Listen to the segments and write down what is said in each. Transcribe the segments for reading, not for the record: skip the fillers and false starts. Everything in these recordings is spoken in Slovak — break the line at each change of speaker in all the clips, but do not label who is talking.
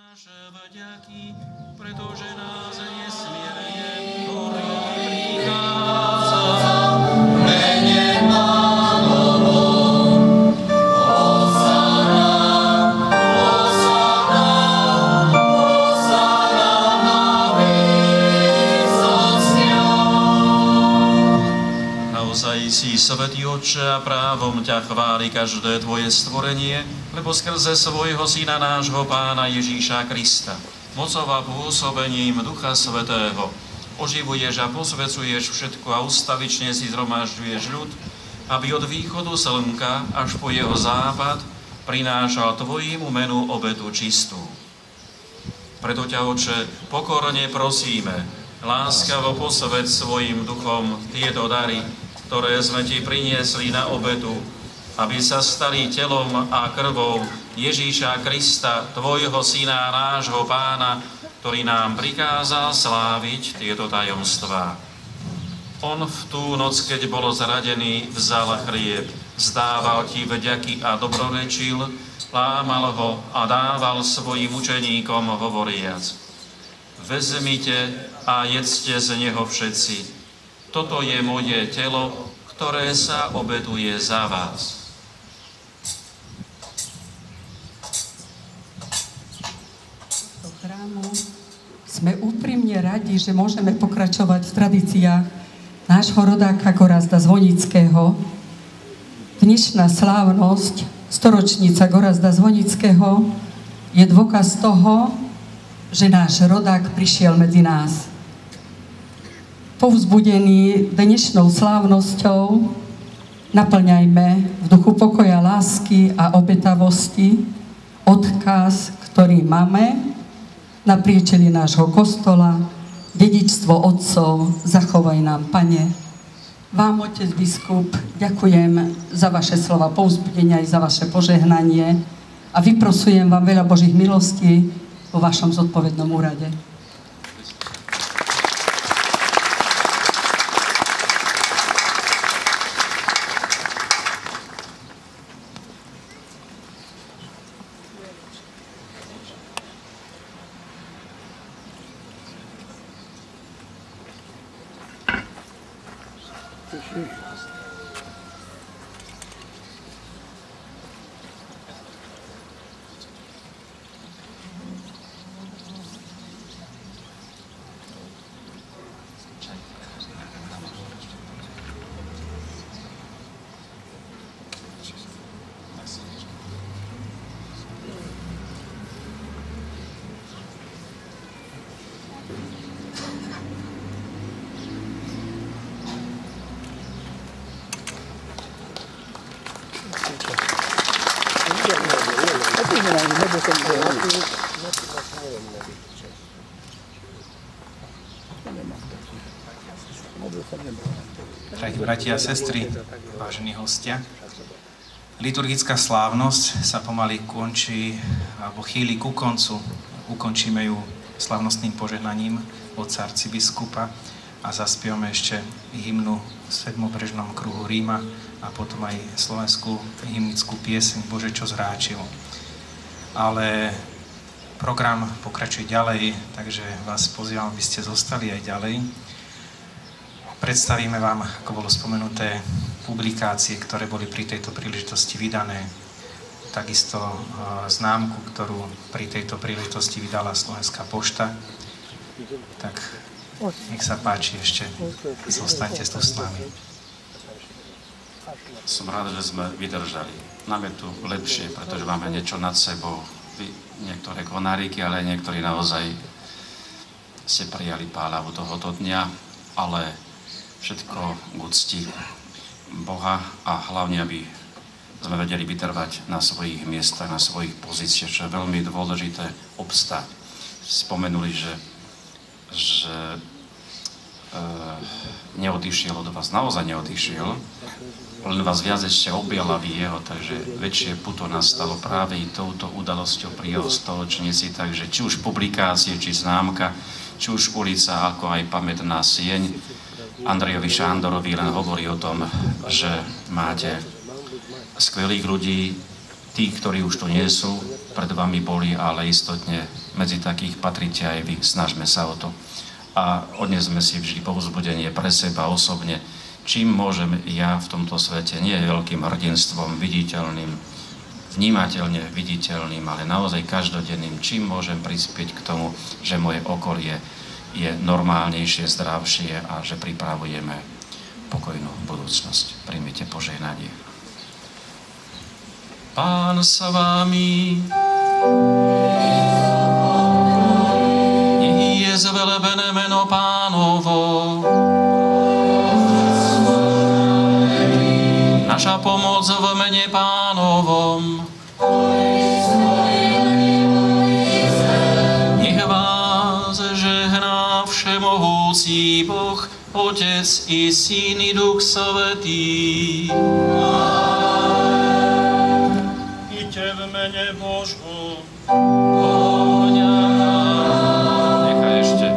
naše vďaky, pretože nás nesmierne prichádza. Mene Pánovo, Hosana, Hosana, Hosana na výsostiach. Naozaj si svätý Otče a právom ťa chváli každé tvoje stvorenie, lebo skrze svojho Syna nášho Pána Ježíša Krista, mocou a pôsobením Ducha Svätého, oživuješ a posvecuješ všetko a ustavične si zhromažďuješ ľud, aby od východu slnka až po jeho západ prinášal tvojmu menu obetu čistú. Preto ťa, Otče, pokorne prosíme, láskavo posväť svojim duchom tieto dary, ktoré sme ti priniesli na obetu, aby sa stali telom a krvou Ježíša Krista, tvojho Syna, nášho Pána, ktorý nám prikázal sláviť tieto tajomstvá. On v tú noc, keď bol zradený, vzal chlieb, vzdával ti vďaky a dobrorečil, lámal ho a dával svojim učeníkom hovoriac: Vezmite a jedzte z neho všetci. Toto je moje telo, ktoré sa obetuje za vás.
Sme úprimne radi, že môžeme pokračovať v tradíciách nášho rodáka Gorazda Zvonického. Dnešná slávnosť, storočnica Gorazda Zvonického, je dôkaz toho, že náš rodák prišiel medzi nás. Povzbudený dnešnou slávnosťou, naplňajme v duchu pokoja, lásky a obetavosti odkaz, ktorý máme na priečeli nášho kostola, dedičstvo otcov, zachovaj nám, Pane. Vám, otec biskup, ďakujem za vaše slova povzbudenia aj za vaše požehnanie a vyprosujem vám veľa Božích milostí vo vašom zodpovednom úrade.
Drahí bratia a sestry, vážení hostia, liturgická slávnosť sa pomaly končí, alebo chýli ku koncu. Ukončíme ju slávnostným požehnaním otca arcibiskupa a zaspievame ešte hymnu v sedmobrežnom kruhu Ríma a potom aj slovenskú hymnickú pieseň Bože, čo zráčil. Ale program pokračuje ďalej, takže vás pozývam, aby ste zostali aj ďalej. Predstavíme vám, ako bolo spomenuté, publikácie, ktoré boli pri tejto príležitosti vydané. Takisto známku, ktorú pri tejto príležitosti vydala Slovenská pošta. Tak nech sa páči, ešte zostaňte tu s nami.
Som rád, že sme vydržali. Nám je tu lepšie, pretože máme niečo nad sebou. Niektoré konáriky, ale niektorí naozaj ste prijali páľavu tohoto dňa, ale všetko k úcti Boha a hlavne, aby sme vedeli vytrvať na svojich miestach, na svojich pozíciách, čo je veľmi dôležité obstať. Spomenuli, že neodišiel od vás, naozaj neodišiel, len vás viac ešte objala v jeho, takže väčšie puto nastalo práve i touto udalosťou pri jeho stoločnici, takže či už publikácie, či známka, či už ulica, ako aj pamätná sieň, Andrejovi Šándorovi len hovorí o tom, že máte skvelých ľudí, tí, ktorí už tu nie sú, pred vami boli, ale istotne medzi takých patríte aj vy. Snažme sa o to. A odnesme si vždy povzbudenie pre seba osobne, čím môžem ja v tomto svete, nie veľkým hrdinstvom, viditeľným, vnímateľne viditeľným, ale naozaj každodenným, čím môžem prispieť k tomu, že moje okolie je normálnejšie, zdravšie a že pripravujeme pokojnú budúcnosť. Príjmite požehnanie. Pán sa vámi. Nech je zvelebené meno Pánovo. Naša pomoc v mene Pánovom. Nech vás žehná všemohúci Boh, Otec i Syn i Duch Svätý. Iďte v mene Božom. Nechaj ešte.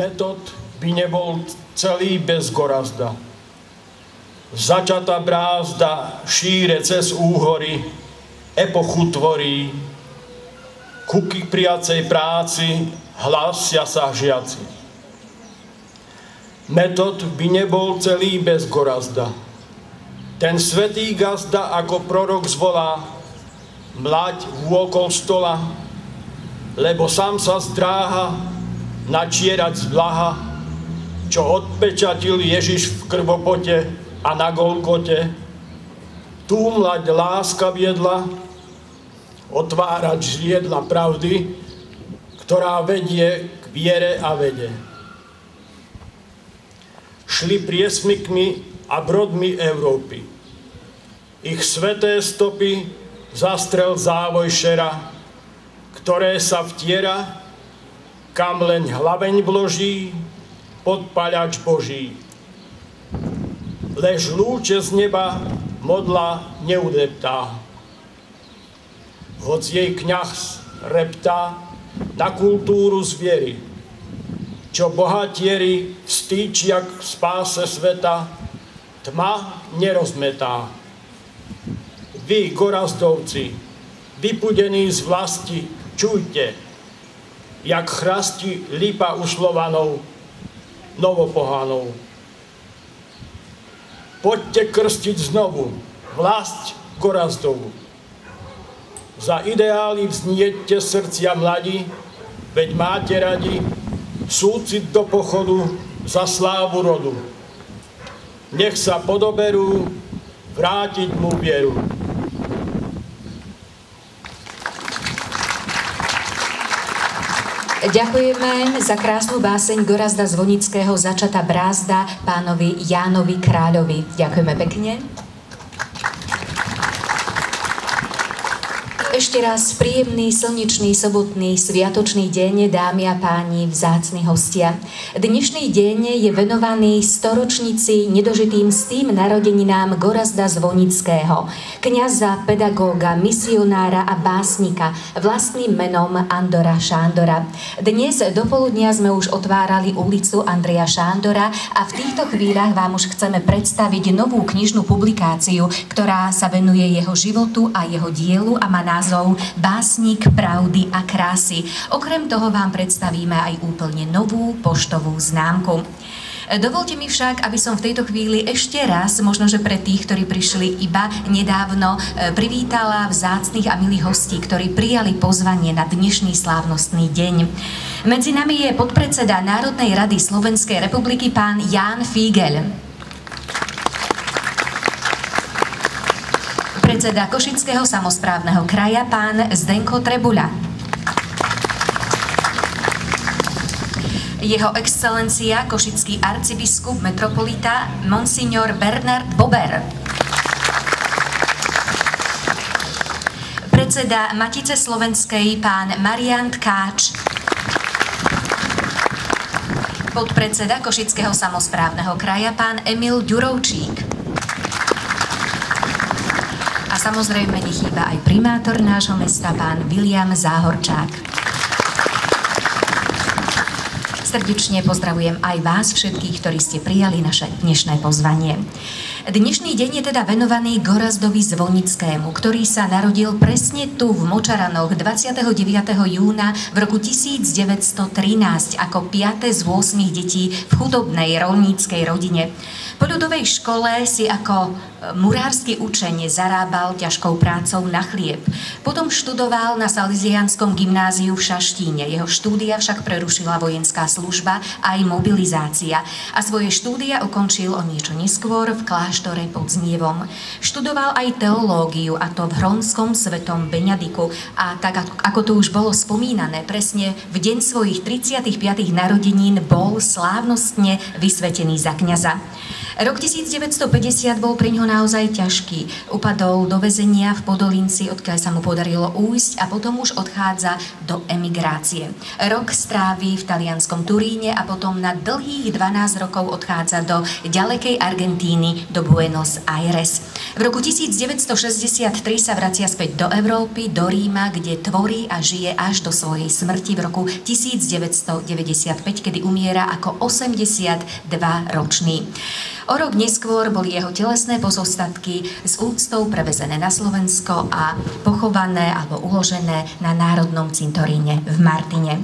Metod by nebol celý bez Gorazda. Začatá brázda šíre cez úhory, epochu tvorí, ku priacej práci hlásia sa žiaci. Metod by nebol celý bez Gorazda. Ten svätý gazda ako prorok zvolá, mlaď vôkol stola, lebo sám sa zdráha načierať z blaha, čo odpečatil Ježiš v krvopote a na Golgote. Tu mlaď láska viedla otvárať žliedla pravdy, ktorá vedie k viere a vede. Šli priesmykmi a brodmi Európy. Ich sveté stopy zastrel závoj šera, ktoré sa vtiera, kam len hlaveň vloží, podpaľač Boží. Lež lúče z neba modla neudeptá. Hoc jej kňaz reptá na kultúru zviery, čo bohatieri vstýčia k spáse sveta, tma nerozmetá. Vy, Gorazdovci, vypudení z vlasti, čujte, jak chrastí lipa u Slovanov, novopohanov. Poďte krstiť znovu vlast Gorazdovu. Za ideály vznieťte srdcia mladí, veď máte radi súcit do pochodu za slávu rodu. Nech sa podoberú vrátiť mu vieru.
Ďakujeme za krásnu báseň Gorazda Zvonického Začatá brázda pánovi Jánovi Kráľovi. Ďakujeme pekne. Ešte raz príjemný, slnečný, sobotný, sviatočný deň, dámy a páni, vzácni hostia. Dnešný deň je venovaný storočnici nedožitým s tým narodeninám Gorazda Zvonického, kňaza, pedagóga, misionára a básnika, vlastným menom Andora Šándora. Dnes dopoludnia sme už otvárali ulicu Andreja Šándora a v týchto chvíľach vám už chceme predstaviť novú knižnú publikáciu, ktorá sa venuje jeho životu a jeho dielu a má názov Básnik pravdy a krásy. Okrem toho vám predstavíme aj úplne novú poštovú známku. Dovolte mi však, aby som v tejto chvíli ešte raz, možno že pre tých, ktorí prišli iba nedávno, privítala vzácnych a milých hostí, ktorí prijali pozvanie na dnešný slávnostný deň. Medzi nami je podpredseda Národnej rady Slovenskej republiky pán Ján Fígel. Predseda Košického samosprávneho kraja pán Zdenko Trebuľa. Jeho excelencia košický arcibiskup metropolita monsignor Bernard Bober. Predseda Matice slovenskej pán Marián Tkáč. Podpredseda Košického samosprávneho kraja pán Emil Ďurovčík. A samozrejme nechýba aj primátor nášho mesta, pán William Záhorčák. Srdečne pozdravujem aj vás všetkých, ktorí ste prijali naše dnešné pozvanie. Dnešný deň je teda venovaný Gorazdovi Zvonickému, ktorý sa narodil presne tu v Močaranoch 29. júna v roku 1913 ako 5. z 8 detí v chudobnej rolníckej rodine. Po ľudovej škole si ako murársky učeň zarábal ťažkou prácou na chlieb. Potom študoval na Salesiánskom gymnáziu v Šaštíne. Jeho štúdia však prerušila vojenská služba aj mobilizácia. A svoje štúdia ukončil o niečo neskôr v kláštore pod Znievom. Študoval aj teológiu, a to v Hronskom Svetom Beňadiku. A tak, ako tu už bolo spomínané, presne v deň svojich 35. narodenín bol slávnostne vysvetený za kňaza. Rok 1950 bol pri ňoho naozaj ťažký. Upadol do väzenia v Podolinci, odkiaľ sa mu podarilo újsť a potom už odchádza do emigrácie. Rok stráví v talianskom Turíne a potom na dlhých 12 rokov odchádza do ďalekej Argentíny, do Buenos Aires. V roku 1963 sa vracia späť do Európy, do Ríma, kde tvorí a žije až do svojej smrti v roku 1995, kedy umiera ako 82-ročný. O rok neskôr boli jeho telesné pozostatky s úctou prevezené na Slovensko a pochované alebo uložené na Národnom cintoríne v Martine.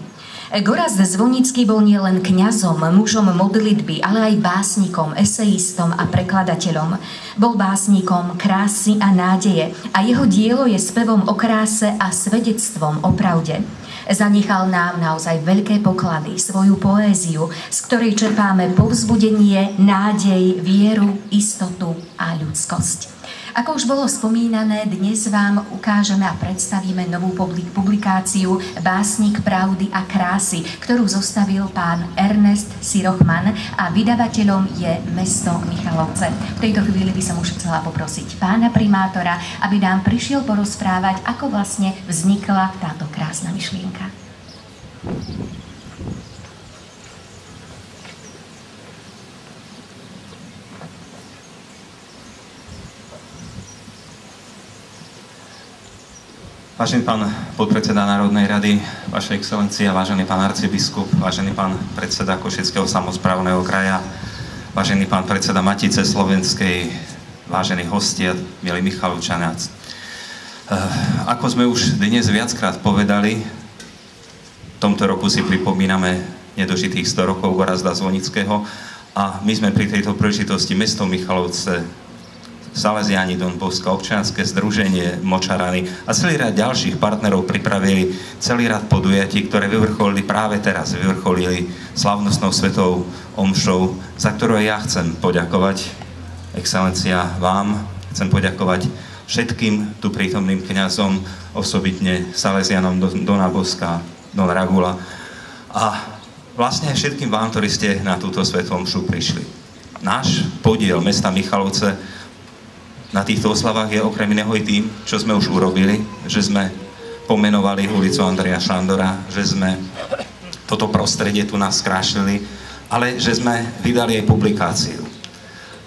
Gorazd Zvonický bol nielen kňazom, mužom modlitby, ale aj básnikom, esejistom a prekladateľom. Bol básnikom krásy a nádeje a jeho dielo je spevom o kráse a svedectvom o pravde. Zanechal nám naozaj veľké poklady, svoju poéziu, z ktorej čerpáme povzbudenie, nádej, vieru, istotu a ľudskosť. Ako už bolo spomínané, dnes vám ukážeme a predstavíme novú publikáciu Básnik pravdy a krásy, ktorú zostavil pán Ernest Sirochman a vydavateľom je mesto Michalovce. V tejto chvíli by som už chcela poprosiť pána primátora, aby nám prišiel porozprávať, ako vlastne vznikla táto krásna myšlienka.
Vážený pán podpredseda Národnej rady, vaša excelencia, vážený pán arcibiskup, vážený pán predseda Košického samosprávneho kraja, vážený pán predseda Matice slovenskej, vážení hostia, milí Michalovčania. Ako sme už dnes viackrát povedali, v tomto roku si pripomíname nedožitých 100 rokov Gorazda Zvonického a my sme pri tejto príležitosti mesto Michalovce, Salesiáni Don Bosco, občianske združenie Močarany a celý rad ďalších partnerov pripravili celý rad podujatí, ktoré vyvrcholili práve teraz, vyvrcholili slavnostnou svetou omšou, za ktorú ja chcem poďakovať, excelencia, vám, chcem poďakovať všetkým tu prítomným kňazom, osobitne Salesianom Dona Boska, Don Ragula a vlastne všetkým vám, ktorí ste na túto svetú omšu prišli. Náš podiel mesta Michalovce na týchto oslavách je okrem iného i tým, čo sme už urobili, že sme pomenovali ulicu Andreja Šandora, že sme toto prostredie tu nás skrášili, ale že sme vydali aj publikáciu,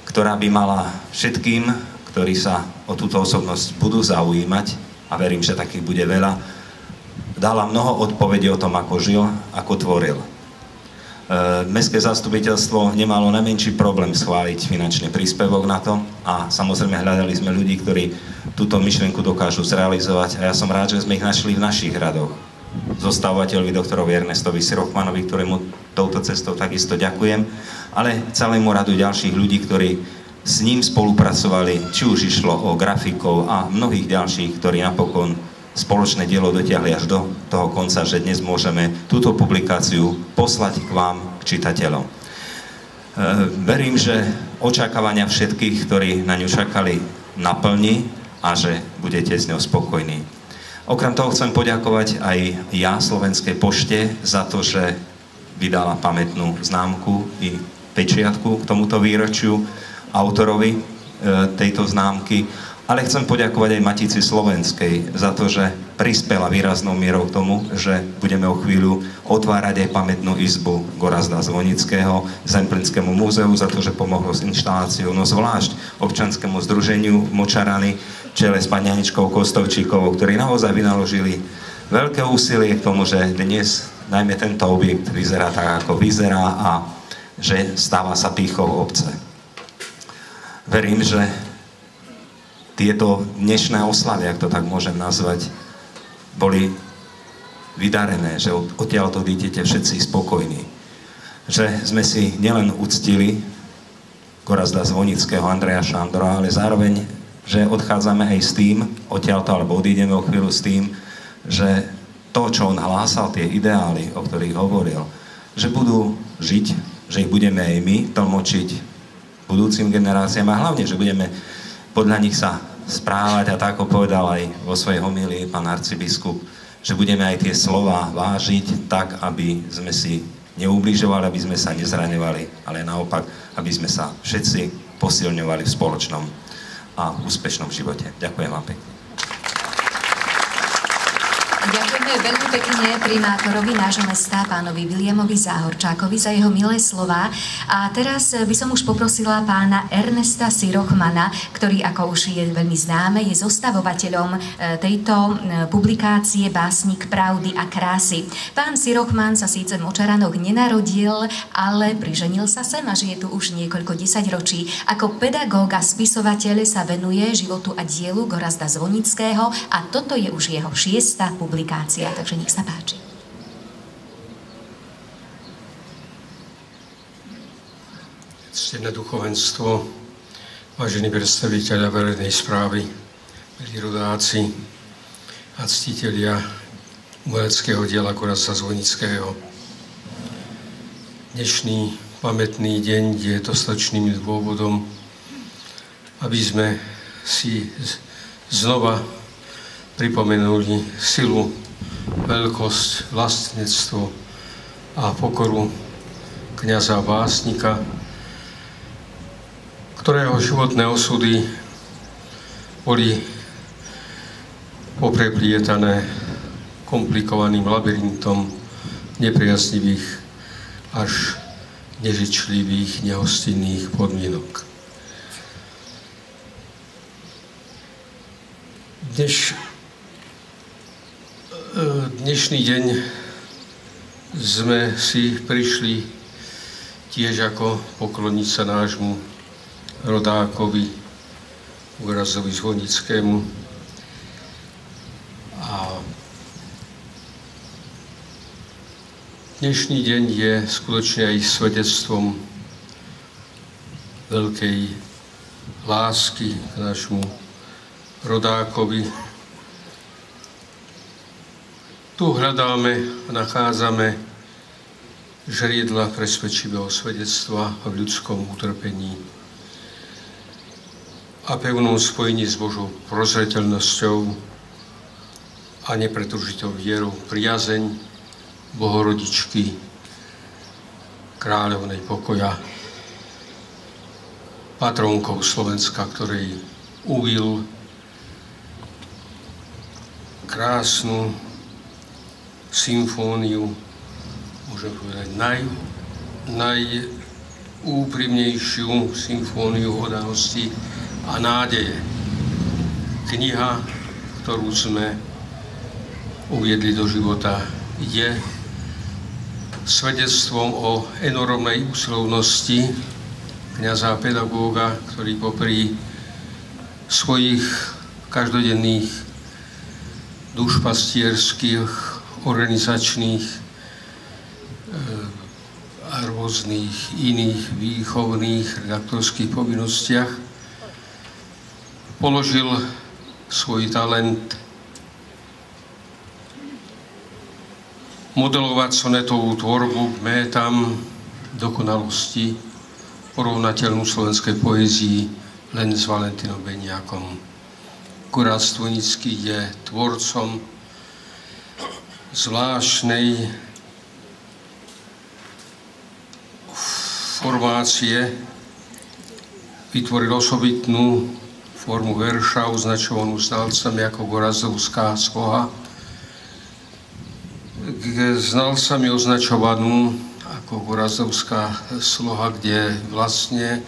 ktorá by mala všetkým, ktorí sa o túto osobnosť budú zaujímať, a verím, že takých bude veľa, dala mnoho odpovedí o tom, ako žil, ako tvoril. Mestské zastupiteľstvo nemalo najmenší problém schváliť finančný príspevok na to a samozrejme hľadali sme ľudí, ktorí túto myšlienku dokážu zrealizovať a ja som rád, že sme ich našli v našich radoch. Zostavovateľovi doktorovi Ernestovi Sirochmanovi, ktorému touto cestou takisto ďakujem, ale celému radu ďalších ľudí, ktorí s ním spolupracovali, či už išlo o grafikov a mnohých ďalších, ktorí napokon spoločné dielo dotiahli až do toho konca, že dnes môžeme túto publikáciu poslať k vám, k čitateľom. Verím, že očakávania všetkých, ktorí na ňu čakali, naplní a že budete s ňou spokojní. Okrem toho chcem poďakovať aj ja Slovenskej pošte za to, že vydala pamätnú známku i pečiatku k tomuto výročiu autorovi tejto známky. Ale chcem poďakovať aj Matici slovenskej za to, že prispela výraznou mierou k tomu, že budeme o chvíľu otvárať aj pamätnú izbu Gorazda Zvonického, Zemplínskému múzeu za to, že pomohlo s inštaláciou, no zvlášť občianskému združeniu Močarany, čele s pani Aničkou Kostovčíkovou, ktorí naozaj vynaložili veľké úsilie k tomu, že dnes najmä tento objekt vyzerá tak, ako vyzerá a že stáva sa pýchou obce. Verím, že tieto dnešné oslavy, ak to tak môžem nazvať, boli vydarené, že odtiaľ to idete všetci spokojní. Že sme si nielen uctili Gorazda Zvonického, Andreja Šandora, ale zároveň, že odchádzame aj s tým, odtiaľto, alebo odídeme o chvíľu s tým, že to, čo on hlásal, tie ideály, o ktorých hovoril, že budú žiť, že ich budeme aj my tlmočiť budúcim generáciám a hlavne, že budeme podľa nich sa správať a tak, ako povedal aj vo svojej homílii pán arcibiskup, že budeme aj tie slova vážiť tak, aby sme si neubližovali, aby sme sa nezraňovali, ale naopak, aby sme sa všetci posilňovali v spoločnom a úspešnom živote. Ďakujem vám pekne.
Ďakujeme veľmi pekne primátorovi nášho mesta, pánovi Viliamovi Záhorčákovi, za jeho milé slová. A teraz by som už poprosila pána Ernesta Sirochmana, ktorý, ako už je veľmi známe, je zostavovateľom tejto publikácie Básnik pravdy a krásy. Pán Sirochman sa síce v Močaranoch nenarodil, ale priženil sa sem a žije tu už niekoľko desaťročí. Ako pedagóg a spisovateľ sa venuje životu a dielu Gorazda Zvonického a toto je už jeho 6. publikácia, takže nech sa páči.
Ctené duchovenstvo, vážení predstaviteľia verejnej správy, milí rodáci a ctitelia umeleckého diela Gorazda Zvonického. Dnešný pamätný deň je dostatočným dôvodom, aby sme si znova pripomenuli silu, veľkosť, vlastníctvo a pokoru kňaza básnika, ktorého životné osudy boli popreplietané komplikovaným labyrintom nepriaznivých až nežičlivých, nehostinných podmienok. Dnešný deň sme si prišli tiež ako pokloniť sa nášmu rodákovi Gorazdovi Zvonickému. A dnešný deň je skutočne aj svedectvom veľkej lásky k nášmu rodákovi. Tu hľadáme a nachádzame žriedla presvedčivého svedectva v ľudskom utrpení a pevnom spojení s Božou prozreteľnosťou a nepretržitou vierou priazeň Bohorodičky, kráľovnej pokoja, patrónkou Slovenska, ktorej uvil krásnu symfóniu, môžem povedať, najúprimnejšiu symfóniu oddanosti a nádeje. Kniha, ktorú sme uviedli do života, je svedectvom o enormnej úsilovnosti kňaza a pedagóga, ktorý popri svojich každodenných dušpastierských, organizačných a rôznych iných výchovných redaktorských povinnostiach položil svoj talent modelovať sonetovú tvorbu k métam dokonalosti porovnateľnú slovenskej poézii len s Valentínom Beniákom. Gorazd Zvonický je tvorcom zvláštnej formácie, vytvoril osobitnú formu verša označovanú znalcami ako Gorazdovská sloha, znalcami označovanú ako Gorazdovská sloha, kde vlastne